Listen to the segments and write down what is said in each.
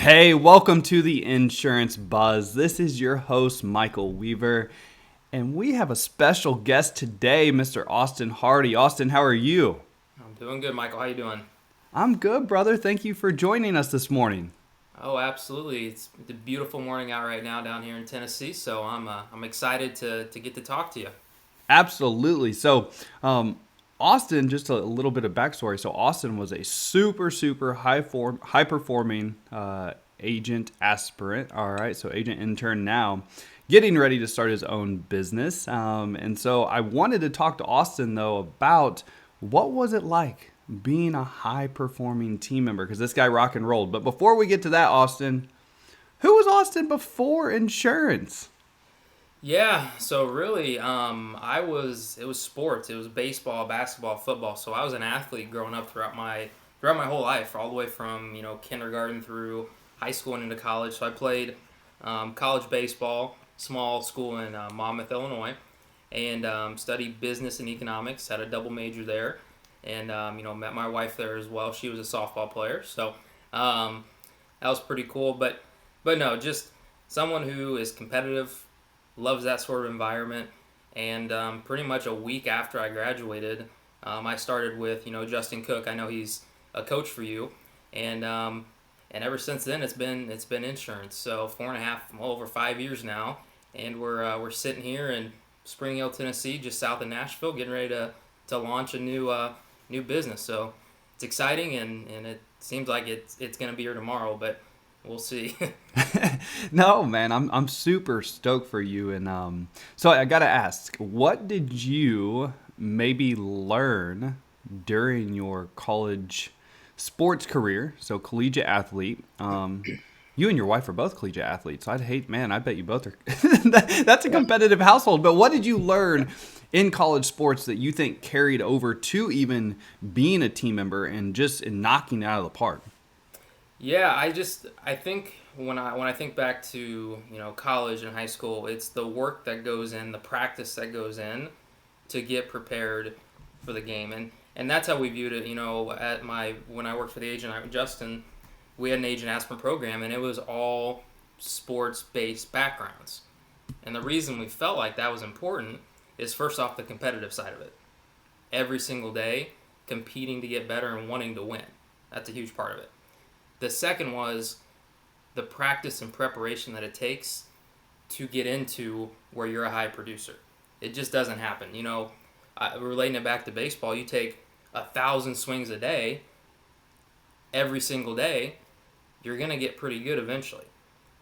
Hey, welcome to the Insurance Buzz. This is your host, Michael Weaver, and we have a special guest today, Mr. Austin Hardy. Austin, how are you? I'm doing good, Michael. How you doing? I'm good, brother. Thank you for joining us this morning. Oh, absolutely. It's a beautiful morning out right now down here in Tennessee, so I'm excited to get to talk to you. Absolutely. Austin, just a little bit of backstory. So, Austin was a super high performing agent aspirant. All right, so agent intern now, getting ready to start his own business. And so, I wanted to talk to Austin though about what was it like being a high performing team member, because this guy rock and rolled. But before we get to that, Austin, who was Austin before insurance? Yeah, so really, it was sports. It was baseball, basketball, football. So I was an athlete growing up throughout my whole life, all the way from kindergarten through high school and into college. So I played college baseball, small school in Monmouth, Illinois, and studied business and economics. Had a double major there, and met my wife there as well. She was a softball player, so um, that was pretty cool. But no, just someone who is competitive, loves that sort of environment. And pretty much a week after I graduated, I started with Justin Cook. I know he's a coach for you, and ever since then it's been insurance. So 4.5, well, over 5 years now, and we're sitting here in Spring Hill, Tennessee, just south of Nashville, getting ready to launch a new business. So it's exciting, and it seems like it's gonna be here tomorrow, but we'll see. No, man, I'm super stoked for you. And so I gotta ask, what did you maybe learn during your college sports career? So collegiate athlete. You and your wife are both collegiate athletes. So I bet you both are. That's a competitive household. But what did you learn in college sports that you think carried over to even being a team member and just in knocking it out of the park? Yeah, I think when I think back to college and high school, it's the work that goes in, the practice that goes in to get prepared for the game, and that's how we viewed it. At my when I worked for the agent, Justin, we had an agent aspirant program, and it was all sports based backgrounds. And the reason we felt like that was important is first off the competitive side of it. Every single day, competing to get better and wanting to win. That's a huge part of it. The second was the practice and preparation that it takes to get into where you're a high producer. It just doesn't happen. Relating it back to baseball, you take 1,000 swings a day, every single day, you're going to get pretty good eventually.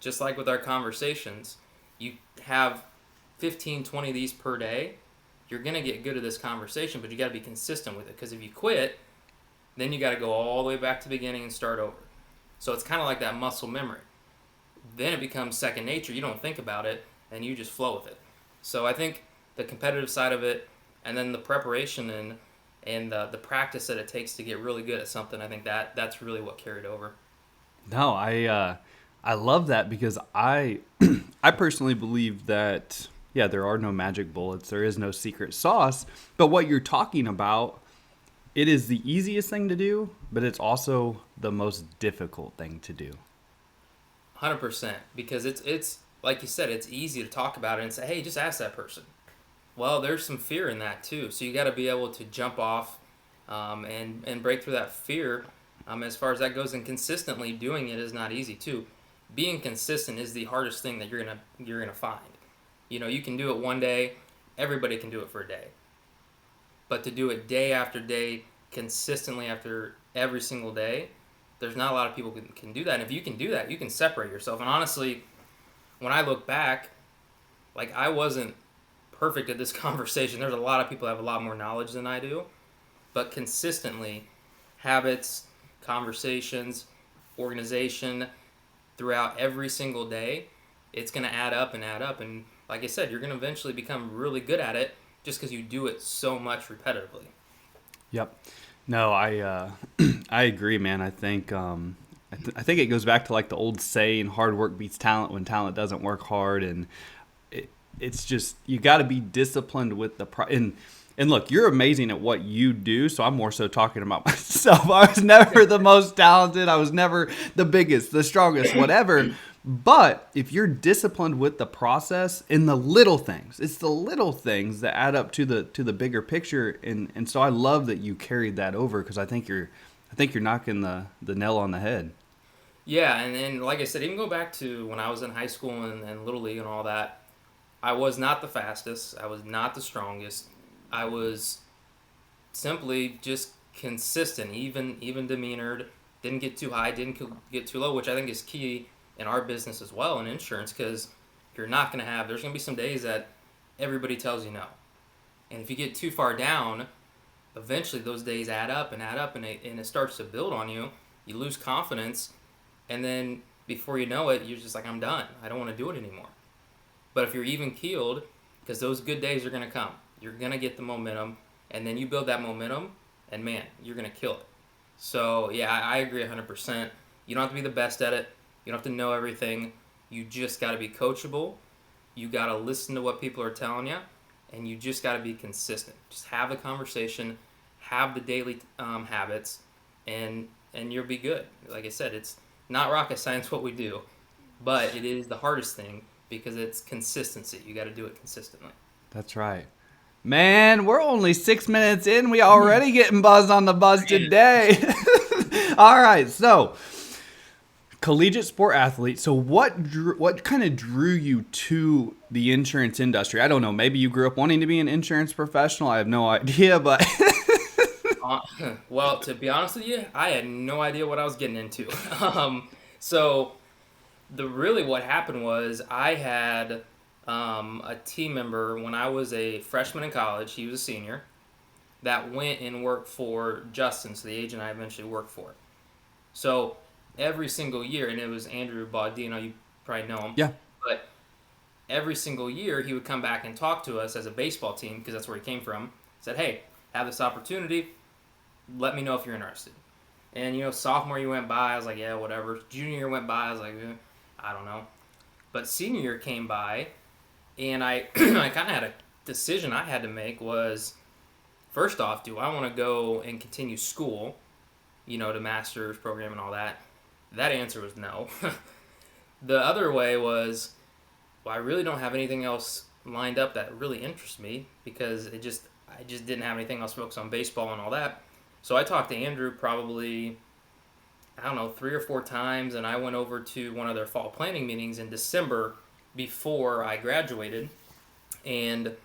Just like with our conversations, you have 15, 20 of these per day, you're going to get good at this conversation, but you got to be consistent with it. Because if you quit, then you got to go all the way back to the beginning and start over. So it's kind of like that muscle memory. Then it becomes second nature. You don't think about it, and you just flow with it. So I think the competitive side of it, and then the preparation and the practice that it takes to get really good at something, I think that's really what carried over. No, I love that because I I personally believe that yeah, there are no magic bullets, there is no secret sauce, but what you're talking about, it is the easiest thing to do, but it's also the most difficult thing to do. 100%, because it's like you said, it's easy to talk about it and say, hey, just ask that person. Well, there's some fear in that too, so you got to be able to jump off and break through that fear. As far as that goes, and consistently doing it is not easy too. Being consistent is the hardest thing that you're gonna find. You can do it one day, everybody can do it for a day, but to do it day after day, consistently after every single day, there's not a lot of people who can do that. And if you can do that, you can separate yourself. And honestly, when I look back, like I wasn't perfect at this conversation. There's a lot of people that have a lot more knowledge than I do, but consistently, habits, conversations, organization throughout every single day, it's going to add up and add up. And like I said, you're going to eventually become really good at it just because you do it so much repetitively. Yep. No, I agree, man. I think it goes back to like the old saying, "Hard work beats talent" when talent doesn't work hard, and it's just you got to be disciplined with and And look, you're amazing at what you do, so I'm more so talking about myself. I was never the most talented. I was never the biggest, the strongest, whatever. But if you're disciplined with the process in the little things, it's the little things that add up to the bigger picture. And so I love that you carried that over because I think you're knocking the nail on the head. Yeah, and like I said, even go back to when I was in high school and little league and all that. I was not the fastest. I was not the strongest. I was simply just consistent, even demeanored. Didn't get too high, didn't get too low, which I think is key in our business as well in insurance because you're not going to have. There's going to be some days that everybody tells you no, and if you get too far down, eventually those days add up, and it starts to build on you. You lose confidence, and then before you know it, you're just like, I'm done. I don't want to do it anymore. But if you're even keeled, because those good days are going to come, you're going to get the momentum, and then you build that momentum, and man, you're going to kill it. So, yeah, I agree 100%. You don't have to be the best at it, you don't have to know everything. You just got to be coachable. You got to listen to what people are telling you, and you just got to be consistent. Just have the conversation, have the daily habits, and you'll be good. Like I said, it's not rocket science what we do, but it is the hardest thing because it's consistency. You got to do it consistently. That's right. Man, we're only 6 minutes in. We already getting buzzed on the buzz today. All right, so collegiate sport athlete. So what kind of drew you to the insurance industry? I don't know. Maybe you grew up wanting to be an insurance professional. I have no idea, but Uh, well, to be honest with you, I had no idea what I was getting into. So what happened was I had a team member when I was a freshman in college. He was a senior that went and worked for Justin, so the agent I eventually worked for. So every single year, and it was Andrew Baudino, you probably know him, yeah, but every single year he would come back and talk to us as a baseball team because that's where he came from. Said, "Hey, have this opportunity. Let me know if you're interested." And sophomore year went by, I was like, "Yeah, whatever." Junior year went by, I was like, "I don't know." But senior year came by, and I I kind of had a decision I had to make was first off, do I want to go and continue school, the master's program and all that? That answer was no. The other way was, well, I really don't have anything else lined up that really interests me because I just didn't have anything else focused on baseball and all that. So I talked to Andrew probably, I don't know, 3 or 4 times, and I went over to one of their fall planning meetings in December before I graduated, and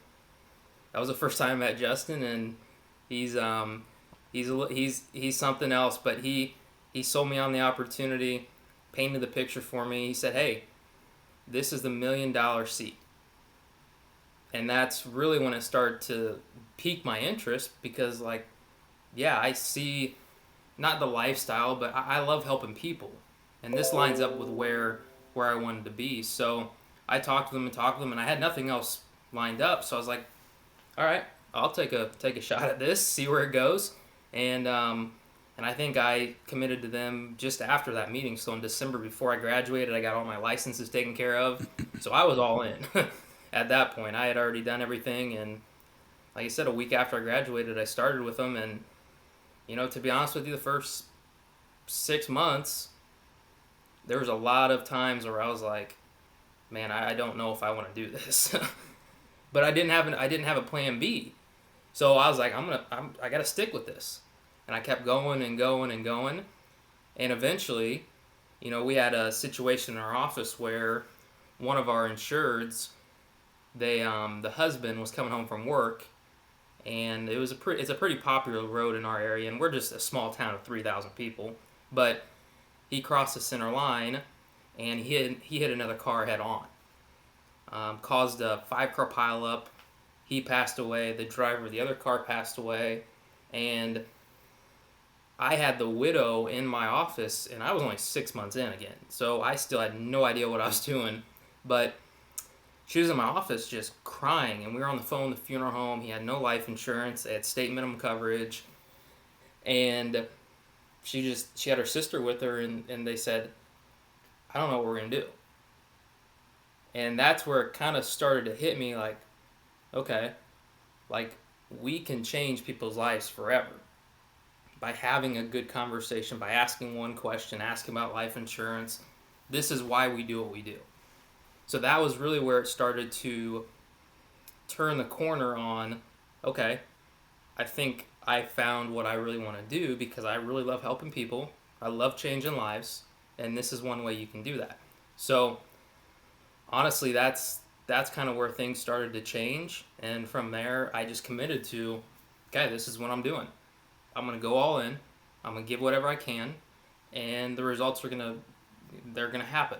that was the first time I met Justin, and he's something else, but he sold me on the opportunity, painted the picture for me. He said, "Hey, this is the $1 million seat." And that's really when it started to pique my interest because, like, yeah, I see not the lifestyle, but I love helping people. And this lines up with where I wanted to be. So I talked to them and talked to them, and I had nothing else lined up. So I was like, all right, I'll take a shot at this, see where it goes. And I think I committed to them just after that meeting. So in December, before I graduated, I got all my licenses taken care of. So I was all in. At that point, I had already done everything, and like I said, a week after I graduated, I started with them. And to be honest with you, the first 6 months, there was a lot of times where I was like, man, I don't know if I want to do this. But I didn't have a plan B. So I was like, I got to stick with this. And I kept going and going and going. And eventually, we had a situation in our office where one of our insureds, the husband was coming home from work, and it's a pretty popular road in our area, and we're just a small town of 3,000 people. But he crossed the center line, and he hit another car head on, caused a 5-car pileup. He passed away. The driver of the other car passed away, and I had the widow in my office, and I was only 6 months in again, so I still had no idea what I was doing. But she was in my office just crying, and we were on the phone, the funeral home. He had no life insurance. They had state minimum coverage. And she had her sister with her, and they said, I don't know what we're going to do. And that's where it kind of started to hit me like, okay, like, we can change people's lives forever by having a good conversation, by asking one question, asking about life insurance. This is why we do what we do. So that was really where it started to turn the corner on, okay, I think I found what I really want to do because I really love helping people. I love changing lives, and this is one way you can do that. So honestly, that's kind of where things started to change, and from there, I just committed to, okay, this is what I'm doing. I'm gonna go all in. I'm gonna give whatever I can, and the results are gonna happen.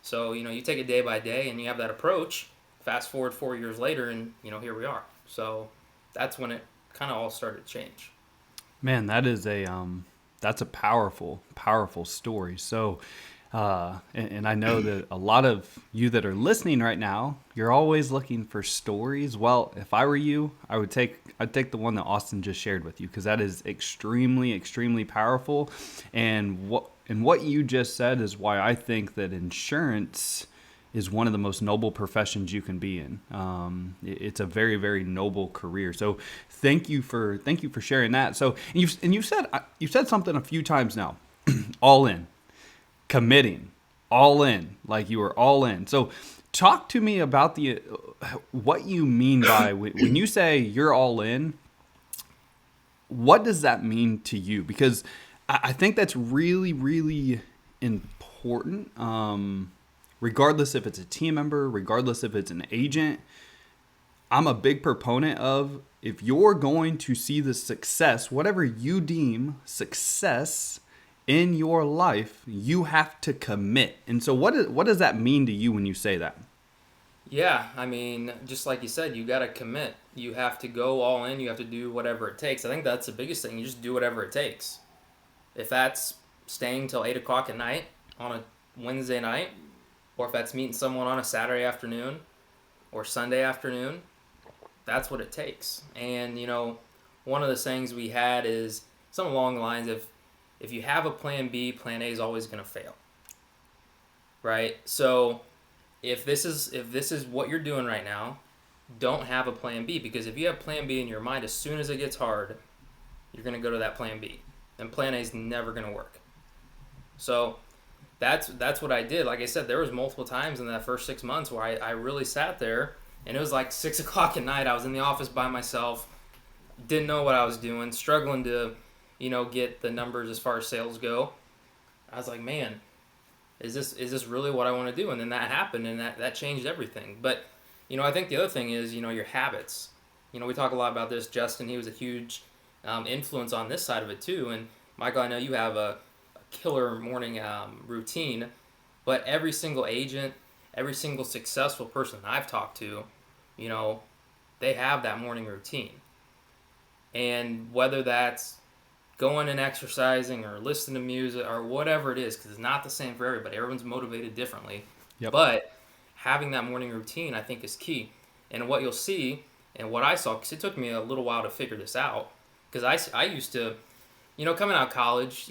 So you take it day by day, and you have that approach. Fast forward 4 years later, and here we are. So that's when it kind of all started to change. Man, that's a powerful, powerful story. So, and I know that a lot of you that are listening right now, you're always looking for stories. Well, if I were you, I'd take the one that Austin just shared with you because that is extremely, extremely powerful. And what you just said is why I think that insurance is one of the most noble professions you can be in. It's a very, very noble career. So thank you for sharing that. So you've said something a few times now, all in, committing, all in, like you were all in. So talk to me about the what you mean by when you say you're all in. What does that mean to you? Because I think that's really, really important. Regardless if it's a team member, regardless if it's an agent, I'm a big proponent of if you're going to see the success, whatever you deem success in your life, you have to commit. And so what does that mean to you when you say that? Yeah, I mean, just like you said, you got to commit. You have to go all in. You have to do whatever it takes. I think that's the biggest thing. You just do whatever it takes. If that's staying till 8 o'clock at night on a Wednesday night, or if that's meeting someone on a Saturday afternoon or Sunday afternoon, that's what it takes. And one of the sayings we had is something along the lines of, if you have a plan B, plan A is always going to fail, right? So if this is what you're doing right now, don't have a plan B, because if you have plan B in your mind, as soon as it gets hard, you're going to go to that plan B, and plan A is never going to work. So that's what I did. Like I said, there was multiple times in that first 6 months where I really sat there, and it was like 6 o'clock at night. I was in the office by myself, didn't know what I was doing, struggling to, get the numbers as far as sales go. I was like, man, is this really what I want to do? And then that happened, and that changed everything. But I think the other thing is your habits. We talk a lot about this. Justin, he was a huge influence on this side of it too. And Michael, I know you have a killer morning routine, but every single agent, every single successful person that I've talked to, they have that morning routine. And whether that's going and exercising or listening to music or whatever it is, because it's not the same for everybody. Everyone's motivated differently. Yep. But having that morning routine, I think, is key. And what you'll see, and what I saw, because it took me a little while to figure this out, because I used to, coming out of college,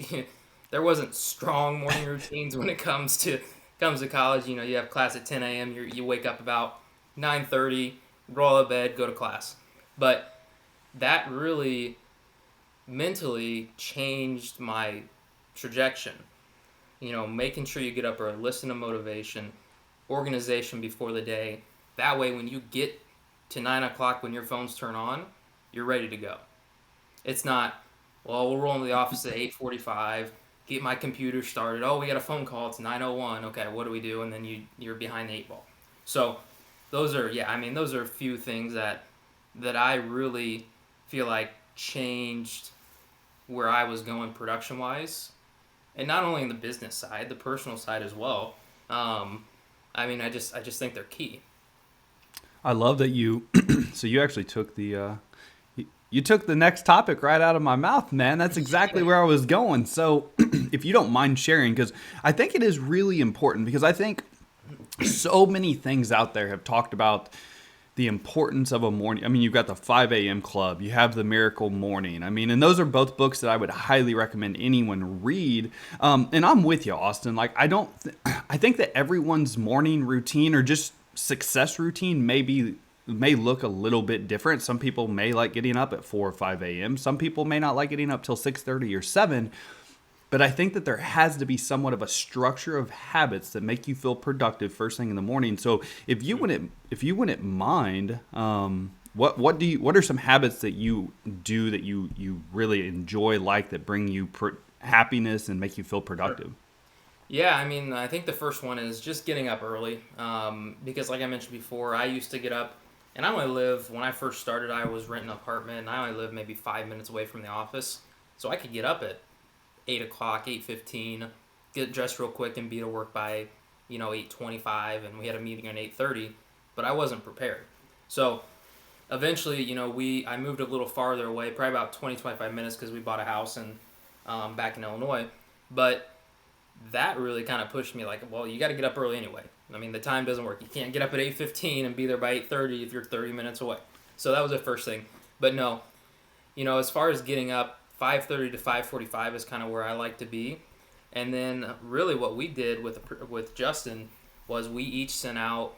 there wasn't strong morning routines when it comes to college. You have class at 10 a.m. You wake up about 9:30, roll out of bed, go to class. But that really mentally changed my trajectory. Making sure you get up early, listen to motivation, organization before the day. That way, when you get to 9 o'clock, when your phones turn on, you're ready to go. It's not, well, we'll roll into the office at 8:45, get my computer started. Oh, we got a phone call. It's 9:01. Okay, what do we do? And then you're behind the eight ball. So those are a few things that I really feel like changed where I was going production wise, and not only in the business side, the personal side as well. I just think they're key. I love that you. So you actually took you took the next topic right out of my mouth, man. That's exactly where I was going. So if you don't mind sharing, because I think it is really important, because I think so many things out there have talked about the importance of a morning. I mean, you've got the 5 a.m. Club, you have the Miracle Morning. I mean, and those are both books that I would highly recommend anyone read. And I'm with you, Austin. Like, I think that everyone's morning routine or just success routine may be may look a little bit different. Some people may like getting up at 4 or 5 a.m. Some people may not like getting up till 6:30 or 7. But I think that there has to be somewhat of a structure of habits that make you feel productive first thing in the morning. So if you wouldn't mind, what are some habits that you do that you really enjoy, like, that bring you happiness and make you feel Sure. productive? Yeah, I mean, I think the first one is just getting up early. Because, like I mentioned before, I used to get up, and when I first started, I was renting an apartment, and I only lived maybe 5 minutes away from the office. So I could get up at 8 o'clock, 8:15, get dressed real quick, and be to work by, 8:25, and we had a meeting at 8:30, but I wasn't prepared. So eventually, I moved a little farther away, probably about 20, 25 minutes because we bought a house back in Illinois. But that really kind of pushed me like, well, you got to get up early anyway. I mean, the time doesn't work. You can't get up at 8:15 and be there by 8:30 if you're 30 minutes away. So that was the first thing. But no, as far as getting up, 5:30 to 5:45 is kind of where I like to be. And then really what we did with Justin was we each sent out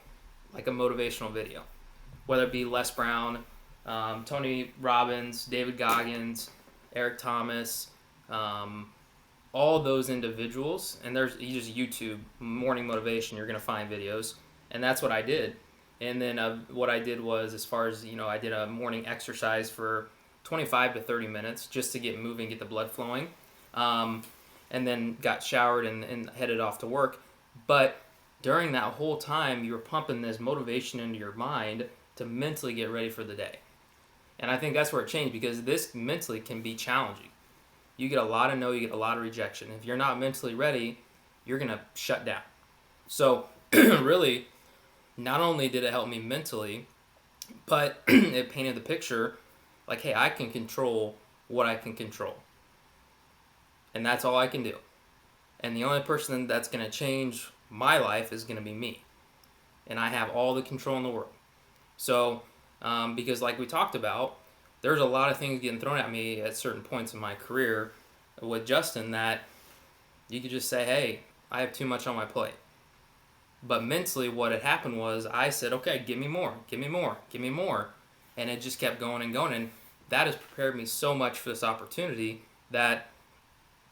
like a motivational video, whether it be Les Brown, Tony Robbins, David Goggins, Eric Thomas, um, all those individuals. And you just YouTube morning motivation, you're gonna find videos, and that's what I did. And then what I did was, as far as I did a morning exercise for 25 to 30 minutes just to get moving, get the blood flowing, um, and then got showered and headed off to work. But during that whole time, you were pumping this motivation into your mind to mentally get ready for the day. And I think that's where it changed, because this mentally can be challenging. You get a lot of no, you get a lot of rejection. If you're not mentally ready, you're going to shut down. So, really, not only did it help me mentally, but it painted the picture like, hey, I can control what I can control. And that's all I can do. And the only person that's going to change my life is going to be me. And I have all the control in the world. So, because like we talked about, there's a lot of things getting thrown at me at certain points in my career with Justin that you could just say, hey, I have too much on my plate. But mentally, what had happened was I said, okay, give me more, give me more, give me more. And it just kept going and going. And that has prepared me so much for this opportunity that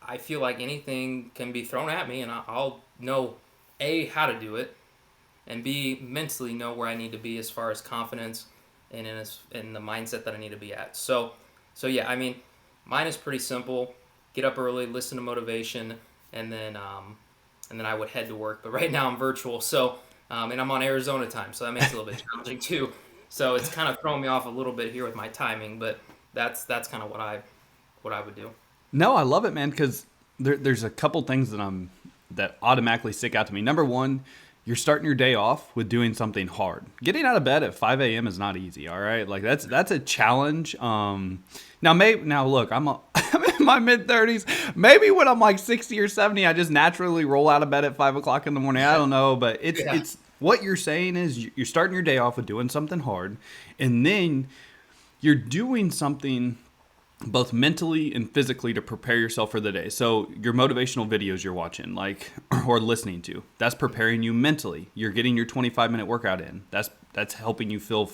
I feel like anything can be thrown at me and I'll know, A, how to do it, and B, mentally know where I need to be as far as confidence and in the mindset that I need to be at. So yeah, I mean, mine is pretty simple. Get up early, listen to motivation, and then I would head to work. But right now I'm virtual, so and I'm on Arizona time, so that makes it a little bit challenging too. So it's kind of throwing me off a little bit here with my timing, but that's kind of what I would do. No, I love it, man, because there's a couple things that automatically stick out to me. Number one, you're starting your day off with doing something hard. Getting out of bed at 5 a.m. is not easy. All right, like that's a challenge. Now look, I'm in my mid 30s. Maybe when I'm like 60 or 70, I just naturally roll out of bed at 5 o'clock in the morning. I don't know, but it's Yeah. it's what you're saying is you're starting your day off with doing something hard, and then you're doing something both mentally and physically to prepare yourself for the day. So your motivational videos you're watching, like, or listening to, that's preparing you mentally. You're getting your 25-minute workout in. That's helping you feel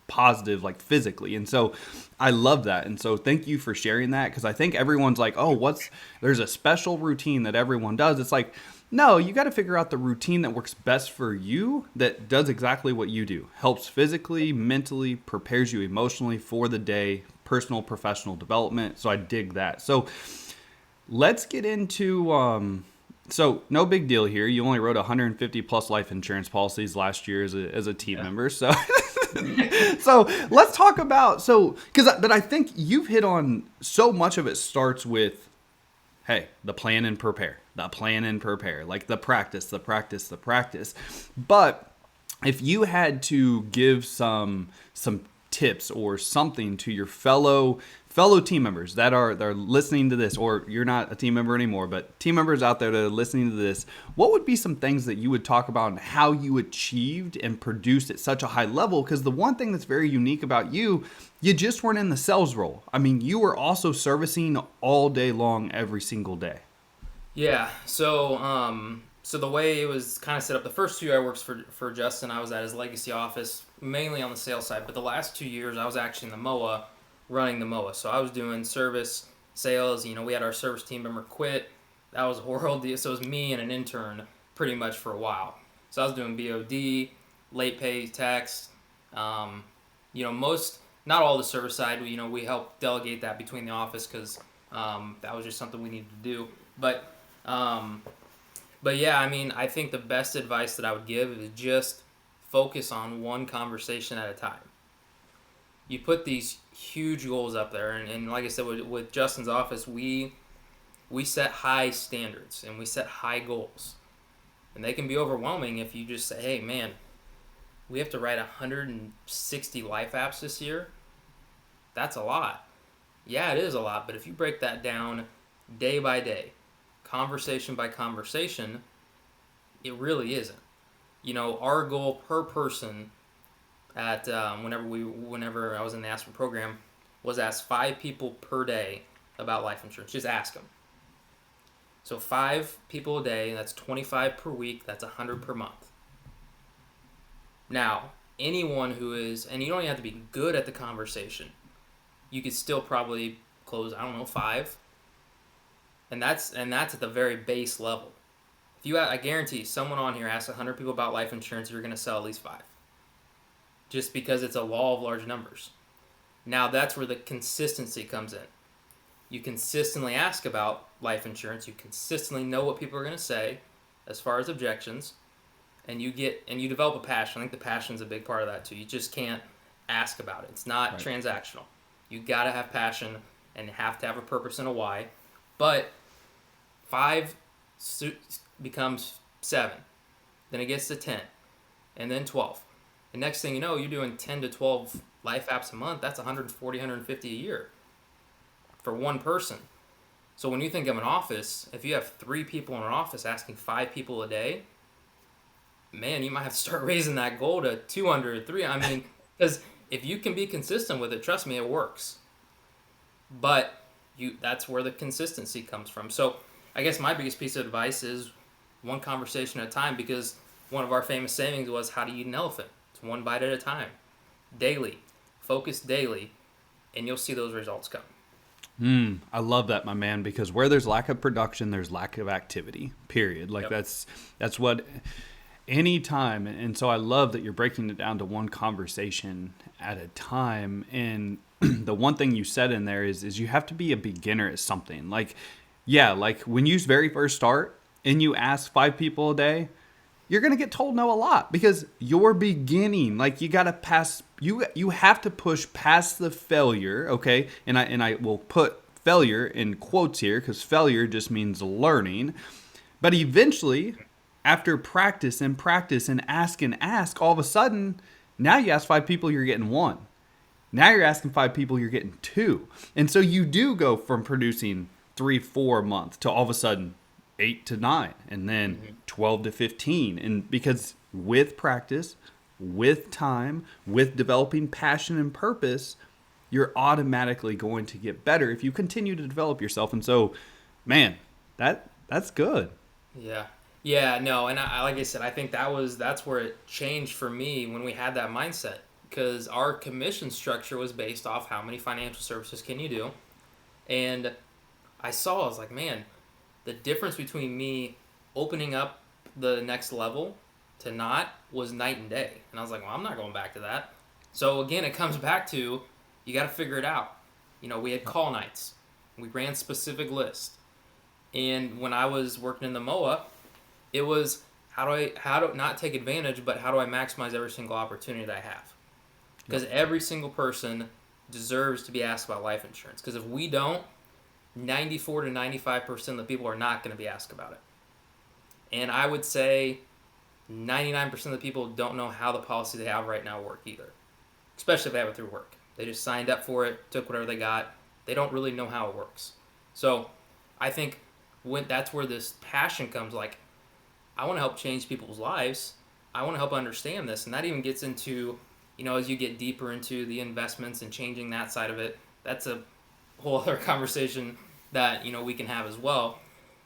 positive, like, physically. And so I love that. And so thank you for sharing that, because I think everyone's like, oh, there's a special routine that everyone does. It's like, no, you got to figure out the routine that works best for you, that does exactly what you do. Helps physically, mentally, prepares you emotionally for the day, personal, professional development. So I dig that. So let's get into so no big deal here. You only wrote 150 plus life insurance policies last year as a team Yeah. member. So so let's talk about, but I think you've hit on so much of it starts with, hey, the plan and prepare, like the practice, the practice. But if you had to give some tips or something to your fellow team members that are listening to this, or you're not a team member anymore, but team members out there that are listening to this, what would be some things that you would talk about and how you achieved and produced at such a high level? Because the one thing that's very unique about you just weren't in the sales role. I mean, you were also servicing all day long, every single day. Yeah. So So the way it was kind of set up, the first 2 years I worked for Justin, I was at his legacy office, mainly on the sales side. But the last 2 years, I was actually in the MOA, running the MOA. So I was doing service, sales. We had our service team member quit. That was a horrible deal. So it was me and an intern pretty much for a while. So I was doing BOD, late pay tax. Most, not all the service side. We helped delegate that between the office because that was just something we needed to do. Um, but yeah, I think the best advice that I would give is just focus on one conversation at a time. You put these huge goals up there, and like I said, with Justin's office, we set high standards and we set high goals, and they can be overwhelming if you just say, "Hey, man, we have to write 160 life apps this year." That's a lot. Yeah, it is a lot, but if you break that down day by day, conversation by conversation, it really isn't. Our goal per person at whenever I was in the Aspen program was ask 5 people per day about life insurance. Just ask them. So 5 people a day, that's 25 per week, that's 100 per month. Now, anyone who is, and you don't even have to be good at the conversation, you could still probably close, I don't know, 5. And that's at the very base level. I guarantee someone on here asks 100 people about life insurance, you're going to sell at least 5. Just because it's a law of large numbers. Now that's where the consistency comes in. You consistently ask about life insurance. You consistently know what people are going to say as far as objections, and you develop a passion. I think the passion is a big part of that too. You just can't ask about it. It's not transactional. You got to have passion and have to have a purpose and a why. But 5 becomes 7. Then it gets to 10, and then 12. The next thing you know, you're doing 10 to 12 life apps a month. That's 140, 150 a year for one person. So when you think of an office, if you have 3 people in an office asking 5 people a day, man, you might have to start raising that goal to 200, 300. Because if you can be consistent with it, trust me, it works. But that's where the consistency comes from. So I guess my biggest piece of advice is one conversation at a time, because one of our famous sayings was, how do you eat an elephant? It's one bite at a time. Daily. Focus daily, and you'll see those results come. I love that, my man, because where there's lack of production, there's lack of activity, period. Like, Yep. that's what any time. And so I love that you're breaking it down to one conversation at a time. And the one thing you said in there is you have to be a beginner at something. Like, yeah, like when you very first start and you ask 5 people a day, you're going to get told no a lot because you're beginning. Like, you got to pass, you have to push past the failure. Okay. And I will put failure in quotes here, because failure just means learning. But eventually, after practice and practice and ask, all of a sudden, now you ask 5 people, you're getting 1. Now you're asking 5 people, you're getting 2. And so you do go from producing 3, 4 a month to all of a sudden 8 to 9, and then 12 to 15. And because with practice, with time, with developing passion and purpose, you're automatically going to get better if you continue to develop yourself. And so, man, that's good. Yeah. Yeah, no, and like I said, I think that's where it changed for me when we had that mindset, because our commission structure was based off how many financial services can you do. And I was like, man, the difference between me opening up the next level to not was night and day. And I was like, well, I'm not going back to that. So again, it comes back to, you got to figure it out. We had call nights. We ran specific lists. And when I was working in the MOA, it was, how do not take advantage, but how do I maximize every single opportunity that I have? Because every single person deserves to be asked about life insurance. Because if we don't, 94 to 95% of the people are not going to be asked about it. And I would say 99% of the people don't know how the policy they have right now work either, especially if they have it through work. They just signed up for it, took whatever they got. They don't really know how it works. So I think that's where this passion comes. Like, I want to help change people's lives. I want to help understand this. And that even gets into, as you get deeper into the investments and changing that side of it, that's a whole other conversation that we can have as well.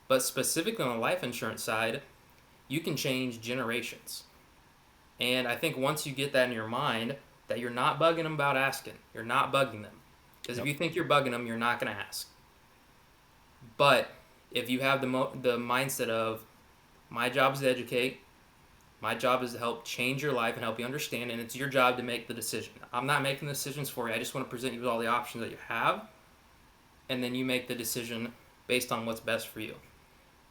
But specifically on the life insurance side, you can change generations. And I think once you get that in your mind, that you're not bugging them about asking, you're not bugging them. Because if Yep. you think you're bugging them, you're not going to ask. But if you have the mindset of, my job is to educate, my job is to help change your life and help you understand, and it's your job to make the decision. I'm not making the decisions for you. I just want to present you with all the options that you have, and then you make the decision based on what's best for you.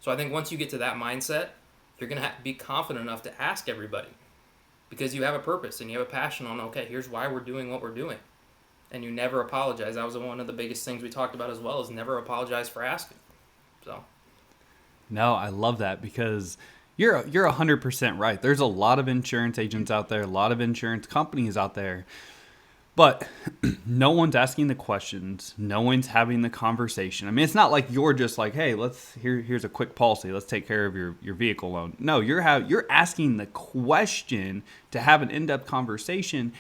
So I think once you get to that mindset, you're going to be confident enough to ask everybody because you have a purpose and you have a passion on, okay, here's why we're doing what we're doing. And you never apologize. That was one of the biggest things we talked about as well, is never apologize for asking. So No, I love that because you're 100% right. There's a lot of insurance agents out there, a lot of insurance companies out there, but no one's asking the questions. No one's having the conversation. I mean, it's not like you're just like, hey, here's a quick policy. Let's take care of your vehicle loan. No, you're asking the question to have an in-depth conversation,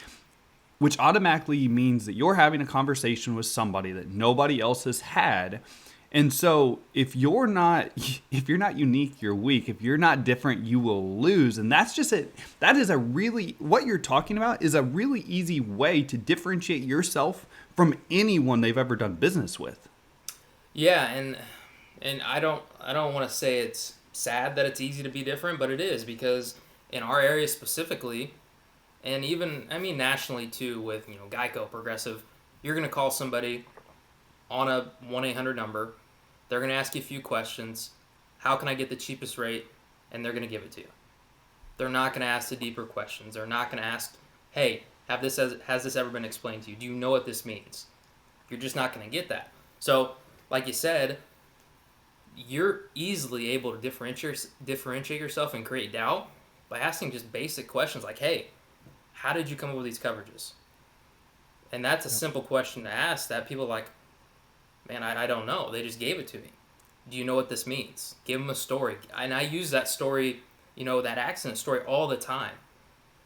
which automatically means that you're having a conversation with somebody that nobody else has had. And so if you're not unique, you're weak. If you're not different, you will lose. And that's just it. That is a really, what you're talking about is a really easy way to differentiate yourself from anyone they've ever done business with. yeah, and I don't want to say it's sad that it's easy to be different, but it is, because in our area specifically, and even I mean nationally too, with Geico, Progressive, you're gonna call somebody on a 1-800 number. They're going to ask you a few questions. How can I get the cheapest rate? And they're going to give it to you. They're not going to ask the deeper questions. They're not going to ask, hey, has this ever been explained to you? Do you know what this means? You're just not going to get that. So, like you said, you're easily able to differentiate yourself and create doubt by asking just basic questions like, hey, how did you come up with these coverages? And that's a simple question to ask that people are like, man, I don't know. They just gave it to me. Do you know what this means? Give them a story. And I use that story, that accident story all the time.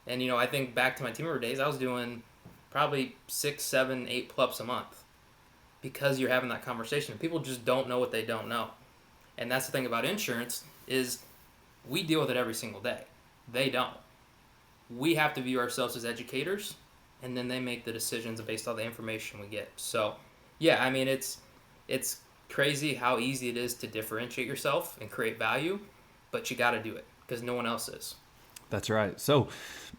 And, I think back to my team member days, I was doing probably 6, 7, 8 plus a month because you're having that conversation. People just don't know what they don't know. And that's the thing about insurance is we deal with it every single day. They don't. We have to view ourselves as educators, and then they make the decisions based on the information we get. So, yeah, I mean, it's crazy how easy it is to differentiate yourself and create value, but you got to do it because no one else is. That's right. So,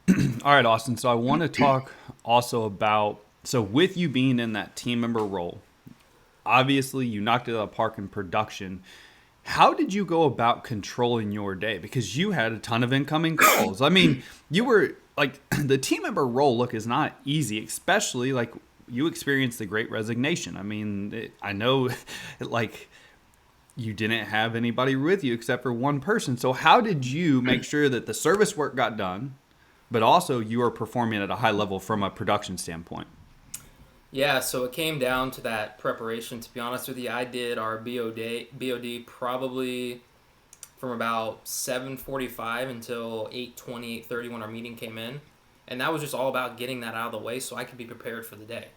all right, Austin. So I want to talk also about, so with you being in that team member role, obviously you knocked it out of the park in production. How did you go about controlling your day? Because you had a ton of incoming calls. I mean, you were like, the team member role, look, is not easy, especially like you experienced the great resignation. I mean, I know like you didn't have anybody with you except for one person. So how did you make sure that the service work got done, but also you are performing at a high level from a production standpoint? Yeah, so it came down to that preparation. To be honest with you, I did our BOD probably from about 7:45 until 8:20, 8:30 when our meeting came in. And that was just all about getting that out of the way so I could be prepared for the day.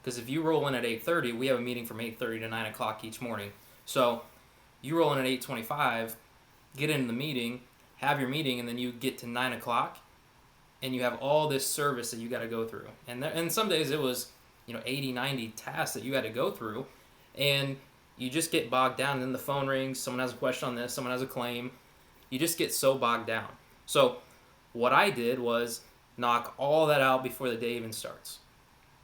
Because if you roll in at 8:30, we have a meeting from 8:30 to 9 o'clock each morning. So you roll in at 8:25, get into the meeting, have your meeting, and then you get to 9 o'clock, and you have all this service that you got to go through. And some days it was 80, 90 tasks that you had to go through, and you just get bogged down. And then the phone rings, someone has a question on this, someone has a claim. You just get so bogged down. So what I did was knock all that out before the day even starts.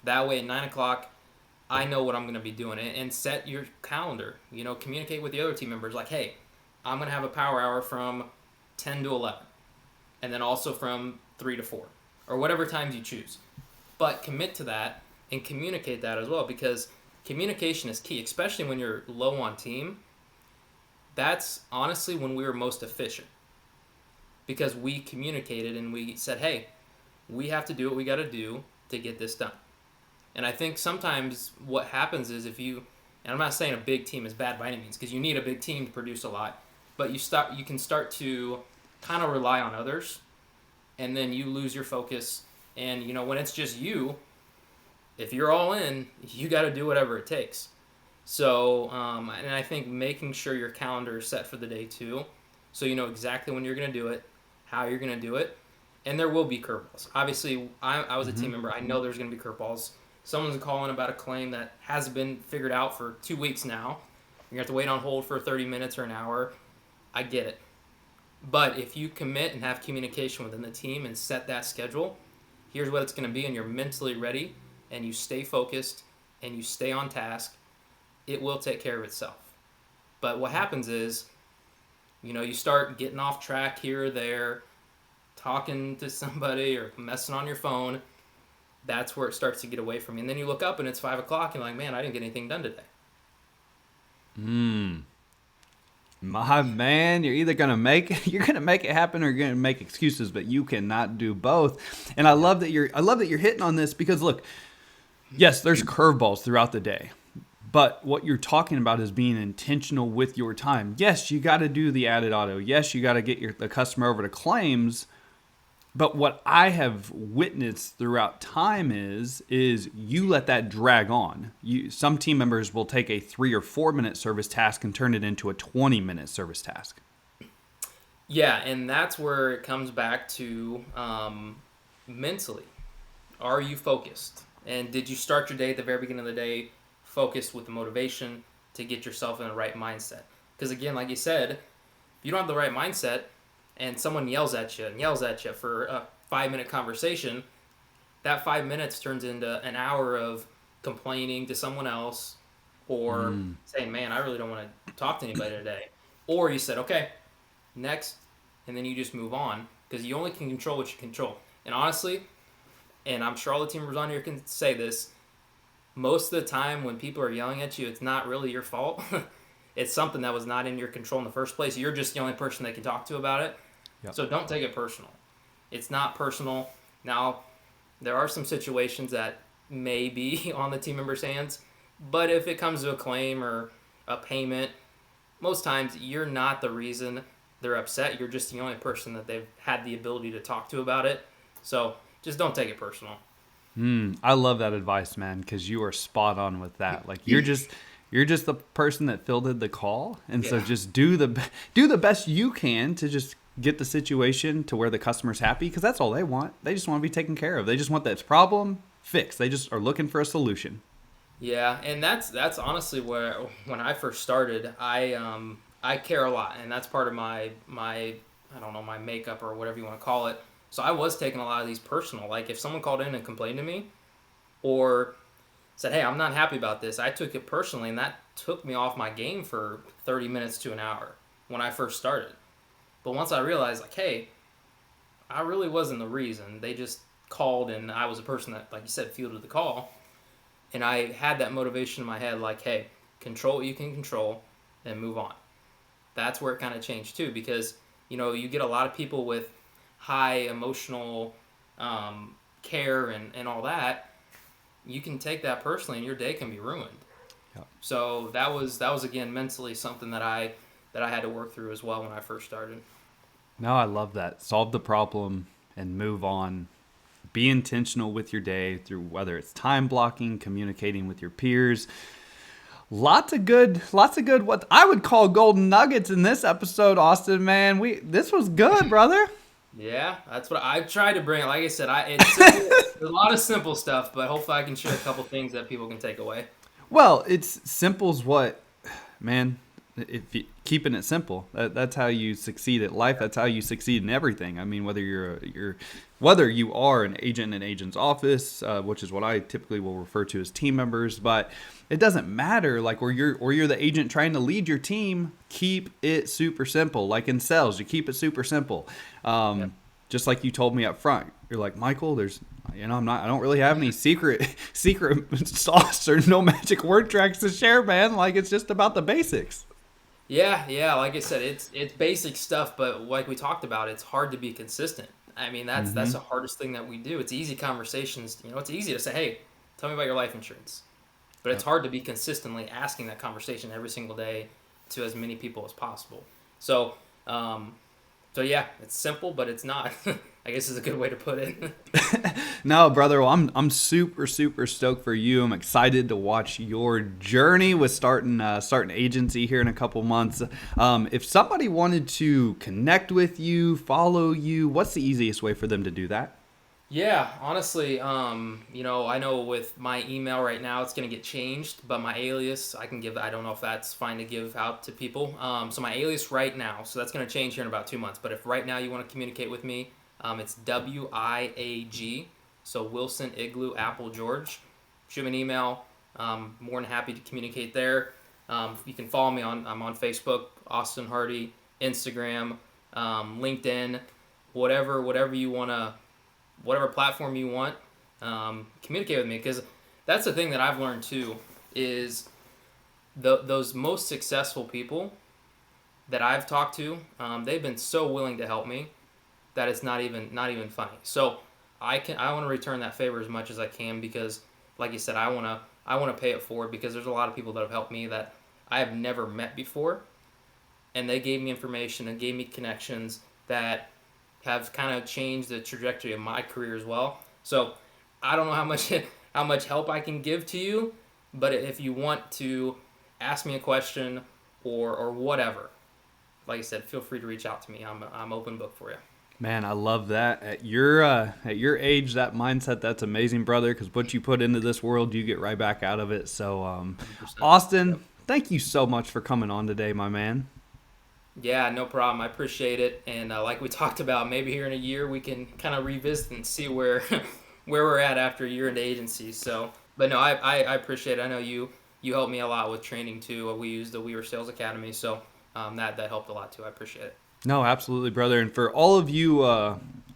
That way at 9 o'clock, I know what I'm going to be doing. And set your calendar. Communicate with the other team members like, hey, I'm going to have a power hour from 10 to 11. And then also from 3 to 4. Or whatever times you choose. But commit to that and communicate that as well, because communication is key, especially when you're low on team. That's honestly when we were most efficient. Because we communicated and we said, hey, we have to do what we got to do to get this done. And I think sometimes what happens is and I'm not saying a big team is bad by any means, because you need a big team to produce a lot, but you can start to kind of rely on others, and then you lose your focus. And when it's just you, if you're all in, you got to do whatever it takes. So, and I think making sure your calendar is set for the day too. so you know exactly when you're going to do it, how you're going to do it, and there will be curveballs. Obviously, I was a Mm-hmm. team member. I know there's going to be curveballs. Someone's calling about a claim that hasn't been figured out for 2 weeks now. You're going to have to wait on hold for 30 minutes or an hour. I get it. But if you commit and have communication within the team and set that schedule, here's what it's going to be, and you're mentally ready, and you stay focused, and you stay on task, it will take care of itself. But what happens is, you start getting off track here or there, talking to somebody or messing on your phone. That's where it starts to get away from you. And then you look up and it's 5 o'clock, and you're like, man, I didn't get anything done today. Mm. My man, you're gonna make it happen, or you're gonna make excuses, but you cannot do both. And I love that you're hitting on this, because look, yes, there's curveballs throughout the day. But what you're talking about is being intentional with your time. Yes, you got to do the added auto. Yes, you got to get the customer over to claims. But what I have witnessed throughout time is you let that drag on. Some team members will take a 3 or 4 minute service task and turn it into a 20-minute service task. Yeah, and that's where it comes back to mentally. Are you focused? And did you start your day at the very beginning of the day focused with the motivation to get yourself in the right mindset? Because again, like you said, if you don't have the right mindset and someone yells at you and yells at you for a 5 minute conversation, that 5 minutes turns into an hour of complaining to someone else or saying, man, I really don't want to talk to anybody today. Or you said, okay, next, and then you just move on, because you only can control what you control. And honestly, and I'm sure all the team members on here can say this, most of the time when people are yelling at you, it's not really your fault. It's something that was not in your control in the first place. You're just the only person they can talk to about it. Yep. So don't take it personal. It's not personal. Now, there are some situations that may be on the team member's hands, but if it comes to a claim or a payment, most times you're not the reason they're upset. You're just the only person that they've had the ability to talk to about it. So just don't take it personal. I love that advice, man, because you are spot on with that. Like you're just the person that fielded the call, and so Yeah. just do the best you can to just get the situation to where the customer's happy, because that's all they want. They just want to be taken care of. They just want that problem fixed. They just are looking for a solution. Yeah, and that's honestly where when I first started, I care a lot, and that's part of my I don't know, my makeup or whatever you want to call it. So I was taking a lot of these personal. Like if someone called in and complained to me, or said, "Hey, I'm not happy about this," I took it personally, and that took me off my game for 30 minutes to an hour when I first started. But once I realized, like, hey, I really wasn't the reason. They just called, and I was a person that, like you said, fielded the call. And I had that motivation in my head, like, hey, control what you can control and move on. That's where it kind of changed too, because you get a lot of people with high emotional care and all that. You can take that personally, and your day can be ruined. Yep. So that was again mentally something that I had to work through as well when I first started. No, I love that. Solve the problem and move on. Be intentional with your day through whether it's time blocking, communicating with your peers. Lots of good what I would call golden nuggets in this episode, Austin, man. This was good, brother. Yeah, that's what I tried to bring. Like I said, it's simple, there's a lot of simple stuff, but hopefully I can share a couple things that people can take away. Well, it's simple as what, man. If you, keeping it simple, that's how you succeed at life. That's how you succeed in everything. I mean, whether you are an agent in an agent's office, which is what I typically will refer to as team members, but it doesn't matter. Like, or you're the agent trying to lead your team. Keep it super simple. Like in sales, you keep it super simple. Yep. Just like you told me up front, you're like, Michael, I don't really have any secret sauce or no magic word tracks to share, man. Like, it's just about the basics. Yeah. Like I said, it's basic stuff, but like we talked about, it's hard to be consistent. I mean, that's the hardest thing that we do. It's easy conversations. It's easy to say, hey, tell me about your life insurance, but it's hard to be consistently asking that conversation every single day to as many people as possible. So, So yeah, it's simple, but it's not. I guess is a good way to put it. No, brother. Well, I'm super super stoked for you. I'm excited to watch your journey with starting agency here in a couple months. If somebody wanted to connect with you, follow you, what's the easiest way for them to do that? Yeah, honestly, I know with my email right now, it's gonna get changed, but my alias I can give. I don't know if that's fine to give out to people. So my alias right now, so that's gonna change here in about 2 months. But if right now you want to communicate with me, it's WIAG. So Wilson Igloo Apple George. Shoot me an email. More than happy to communicate there. You can follow me I'm on Facebook, Austin Hardy, Instagram, LinkedIn, whatever you wanna whatever platform you want, communicate with me, because that's the thing that I've learned too is those most successful people that I've talked to, they've been so willing to help me that it's not even funny. So I want to return that favor as much as I can, because like you said, I want to pay it forward, because there's a lot of people that have helped me that I have never met before, and they gave me information and gave me connections that have kind of changed the trajectory of my career as well. So I don't know how much how much help I can give to you, but if you want to ask me a question or whatever, like I said, feel free to reach out to me. I'm open book for you. Man, I love that. At your age, that mindset, that's amazing, brother. Because what you put into this world, you get right back out of it. So, 100%. Yep. Austin, thank you so much for coming on today, my man. Yeah, no problem. I appreciate it. And like we talked about, maybe here in a year we can kind of revisit and see where where we're at after a year into agency. So, but no, I appreciate it. I know you helped me a lot with training too. We used the We Were Sales Academy, so that helped a lot too. I appreciate it. No, absolutely, brother. And for all of you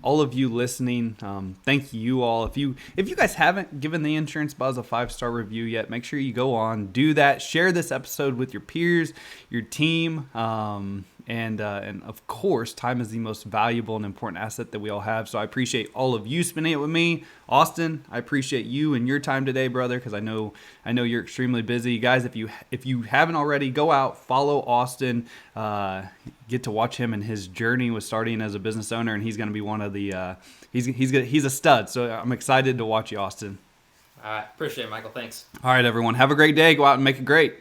listening, thank you all. If you guys haven't given the Insurance Buzz a 5-star review yet, make sure you go on, do that. Share this episode with your peers, your team, and of course, time is the most valuable and important asset that we all have. So I appreciate all of you spending it with me, Austin. I appreciate you and your time today, brother, because I know you're extremely busy, guys. If you haven't already, go out, follow Austin. Get to watch him and his journey with starting as a business owner, and he's going to be one of the he's a stud. So I'm excited to watch you, Austin. All right, appreciate it, Michael. Thanks. All right, everyone, have a great day. Go out and make it great.